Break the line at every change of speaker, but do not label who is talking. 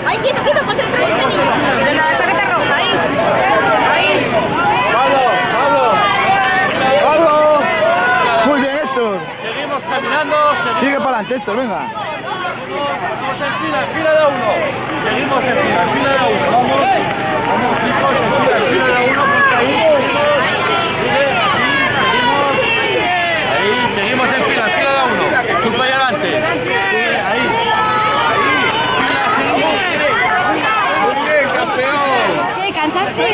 Ahí, quieto, ponte detrás de ese niño. De la chaqueta roja, ahí. Ahí.
¡Pablo! Muy bien, Héctor.
Seguimos caminando.
Sigue para adelante, Héctor, venga.
Vamos en fila de uno. Seguimos en fila de uno. Vamos, chicos, en fila de uno, porque ahí. Seguimos en fila de uno. Tú para adelante. Ahí. Fila, seguimos.
¿Qué? ¿Cansaste?